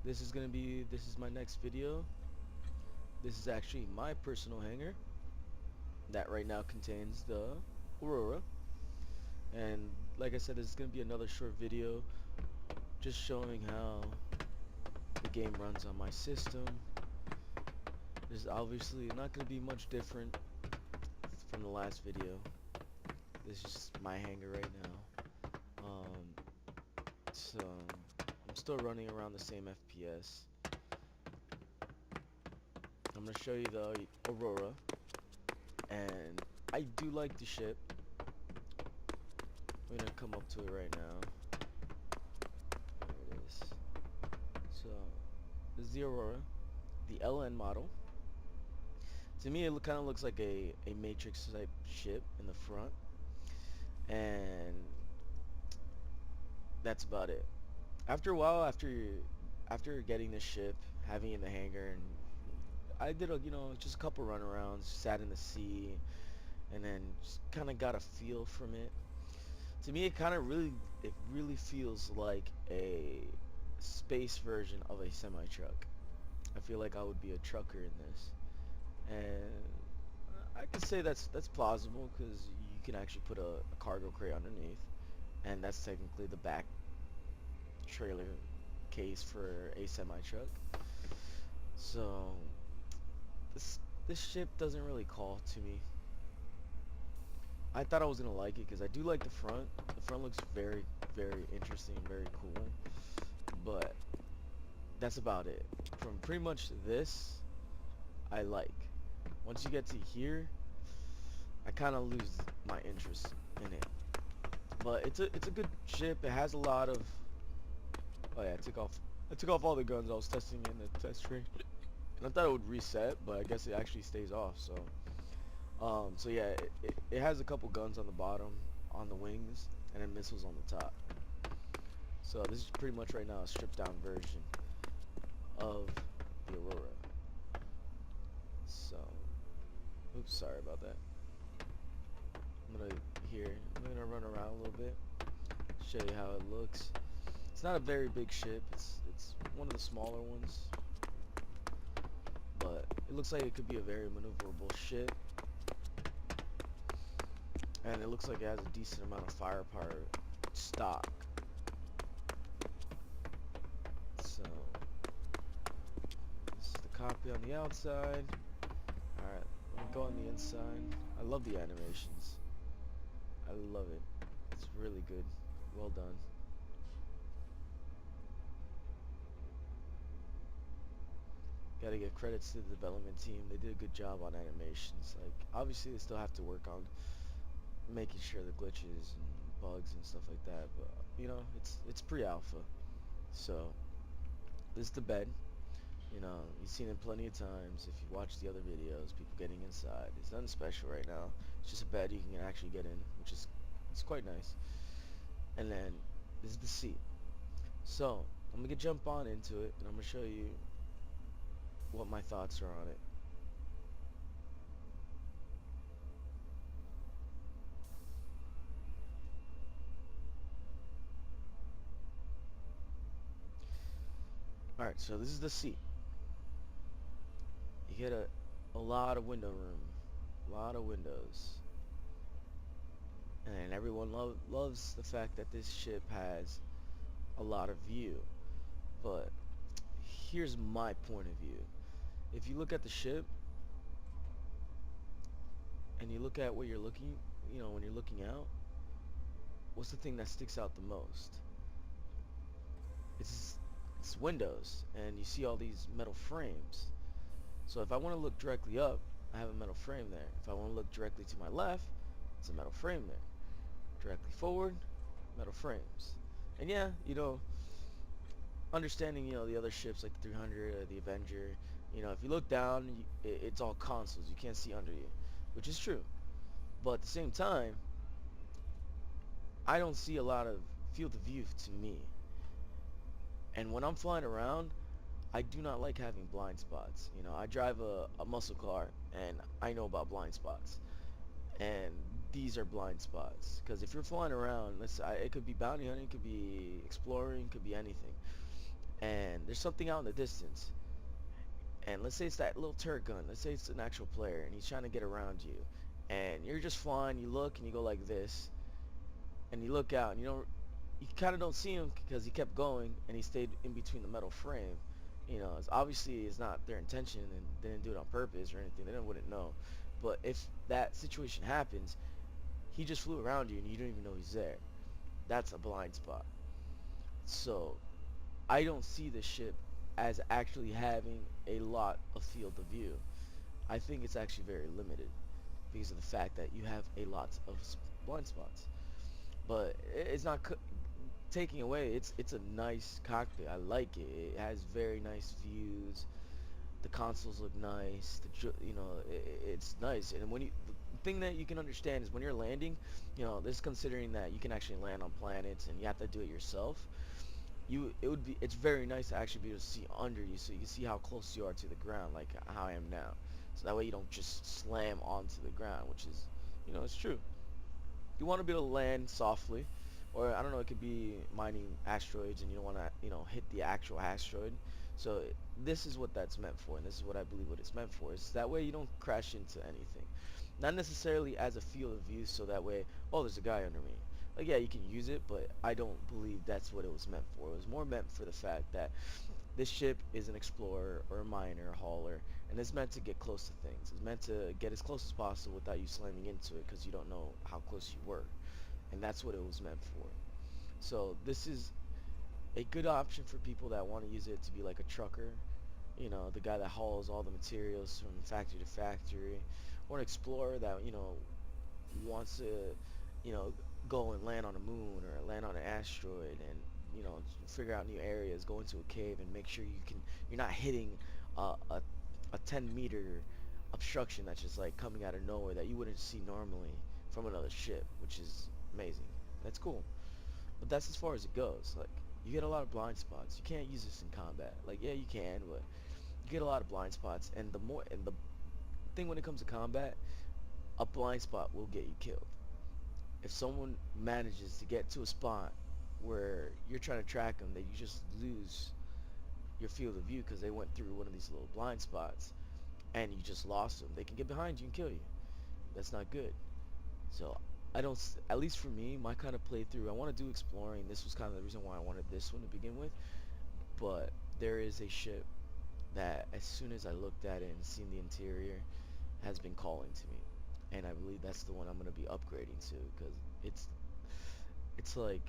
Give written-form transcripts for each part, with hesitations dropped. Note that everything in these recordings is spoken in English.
This is my next video. This is actually my personal hangar that right now contains the Aurora. And like I said, this is gonna be another short video just showing how the game runs on my system. This is obviously not gonna be much different from the last video. This is just my hangar right now. So I'm still running around the same FPS. I'm gonna show you the Aurora, and I do like the ship. I'm gonna come up to it right now. There it is. So this is the Aurora, the LN model. To me, it kind of looks like a Matrix type ship in the front, and that's about it. After a while, after getting this ship, having it in the hangar, and I did just a couple runarounds, sat in the sea, and then just kind of got a feel from it. To me, it really feels like a space version of a semi truck. I feel like I would be a trucker in this, and I could say that's plausible because you can actually put a cargo crate underneath, and that's technically the back trailer case for a semi truck. So this ship doesn't really call to me. I thought I was gonna like it because I do like the front. The front looks very interesting, very cool. But that's about it. From pretty much this, I like. Once you get to here, I kind of lose my interest in it. But it's a good ship. It has a lot of. Oh yeah, I took off all the guns I was testing in the test train, and I thought it would reset, but I guess it actually stays off. So yeah, it has a couple guns on the bottom, on the wings, and then missiles on the top. So this is pretty much right now a stripped down version of the Aurora. So, oops, sorry about that. I'm gonna run around a little bit, show you how it looks. It's not a very big ship. It's one of the smaller ones, but it looks like it could be a very maneuverable ship. And it looks like it has a decent amount of firepower stock. So this is the copy on the outside. Alright, let me go on the inside. I love the animations. I love it. It's really good. Well done. Gotta give credits to the development team. They did a good job on animations. Like, obviously they still have to work on making sure the glitches and bugs and stuff like that, but it's pre-alpha. So this is the bed. You've seen it plenty of times if you watch the other videos, people getting inside. It's nothing special right now. It's just a bed you can actually get in, which is it's quite nice. And then this is the seat. So I'm gonna jump on into it, and I'm gonna show you what my thoughts are on it. Alright, so this is the seat. You get a lot of window room, a lot of windows, and everyone loves the fact that this ship has a lot of view. But here's my point of view. If you look at the ship and you look at where you're looking, when you're looking out, what's the thing that sticks out the most? It's windows, and you see all these metal frames. So if I want to look directly up, I have a metal frame there. If I want to look directly to my left, it's a metal frame there. Directly forward, metal frames. And yeah, understanding, the other ships like the 300 or the Avenger, if you look down, it's all consoles. You can't see under you, which is true. But at the same time, I don't see a lot of field of view to me. And when I'm flying around, I do not like having blind spots. I drive a muscle car, and I know about blind spots. And these are blind spots. Because if you're flying around, it could be bounty hunting, it could be exploring, it could be anything. and there's something out in the distance, and let's say it's that little turret gun, let's say it's an actual player and he's trying to get around you, and you're just flying, you look and you go like this, and you look out and you kind of don't see him because he kept going and he stayed in between the metal frame. It's obviously it's not their intention and they didn't do it on purpose or anything. They wouldn't know. But if that situation happens, he just flew around you and you don't even know he's there. That's a blind spot. So I don't see the ship as actually having a lot of field of view. I think it's actually very limited because of the fact that you have a lot of blind spots. But it's not taking away. It's a nice cockpit. I like it. It has very nice views. The consoles look nice. It's nice. And when the thing that you can understand is when you're landing, this considering that you can actually land on planets and you have to do it yourself. It's very nice to actually be able to see under you, so you can see how close you are to the ground, like how I am now. So that way you don't just slam onto the ground, which is, it's true. You want to be able to land softly, or I don't know, it could be mining asteroids and you don't want to, hit the actual asteroid. So this is what that's meant for, and this is what I believe what it's meant for. Is that way you don't crash into anything. Not necessarily as a field of view, so that way, oh, there's a guy under me. Like, yeah, you can use it, but I don't believe that's what it was meant for. It was more meant for the fact that this ship is an explorer or a miner, hauler, and it's meant to get close to things. It's meant to get as close as possible without you slamming into it because you don't know how close you were. And that's what it was meant for. So this is a good option for people that want to use it to be like a trucker, the guy that hauls all the materials from factory to factory, or an explorer that, wants to, you know, go and land on a moon or land on an asteroid and, figure out new areas, go into a cave and make sure you're not hitting a 10-meter obstruction that's just like coming out of nowhere that you wouldn't see normally from another ship, which is amazing. That's cool. But that's as far as it goes. Like, you get a lot of blind spots. You can't use this in combat. Like, yeah, you can, but you get a lot of blind spots. And the thing when it comes to combat, a blind spot will get you killed. If someone manages to get to a spot where you're trying to track them, that you just lose your field of view because they went through one of these little blind spots, and you just lost them. They can get behind you and kill you. That's not good. So I don't, at least for me, my kind of playthrough, I want to do exploring. This was kind of the reason why I wanted this one to begin with. But there is a ship that as soon as I looked at it and seen the interior, has been calling to me. And I believe that's the one I'm going to be upgrading to, because it's like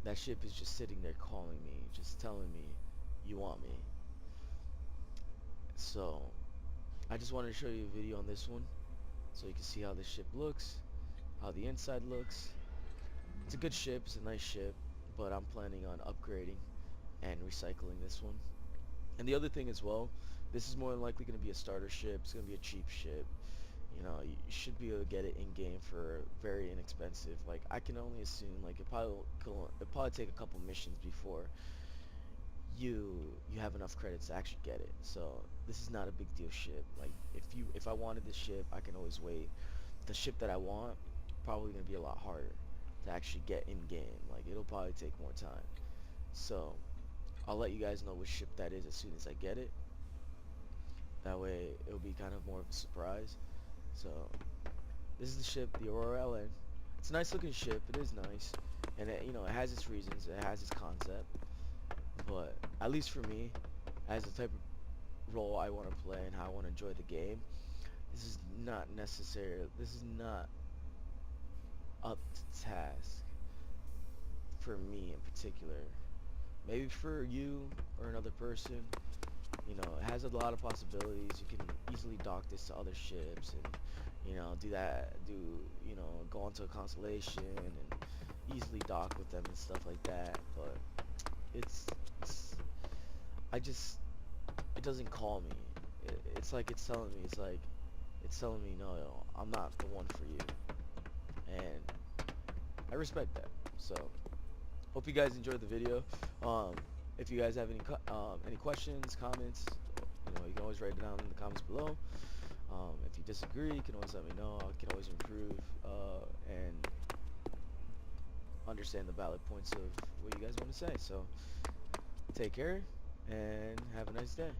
that ship is just sitting there calling me, just telling me, you want me. So I just wanted to show you a video on this one so you can see how the ship looks, how the inside looks. It's a good ship, it's a nice ship, but I'm planning on upgrading and recycling this one. And the other thing as well, this is more than likely going to be a starter ship. It's going to be a cheap ship. You should be able to get it in game for very inexpensive. Like, I can only assume like it'll probably take a couple missions before you have enough credits to actually get it. So this is not a big deal ship. Like, if I wanted this ship, I can always wait. The ship that I want probably gonna be a lot harder to actually get in game. Like, it'll probably take more time. So I'll let you guys know which ship that is as soon as I get it. That way it'll be kind of more of a surprise. So this is the ship, the Aurora LN. It's a nice looking ship. It is nice, and it has its reasons. It has its concept. But at least for me, as the type of role I want to play and how I want to enjoy the game, this is not necessary. This is not up to task for me in particular. Maybe for you or another person, it has a lot of possibilities. You can easily dock this to other ships and, do that, go onto a constellation and easily dock with them and stuff like that. But it's it doesn't call me. It's like it's telling me, no, I'm not the one for you. And I respect that. So hope you guys enjoyed the video. If you guys have any questions, comments, you can always write it down in the comments below. If you disagree, you can always let me know. I can always improve and understand the valid points of what you guys want to say. So take care. and have a nice day.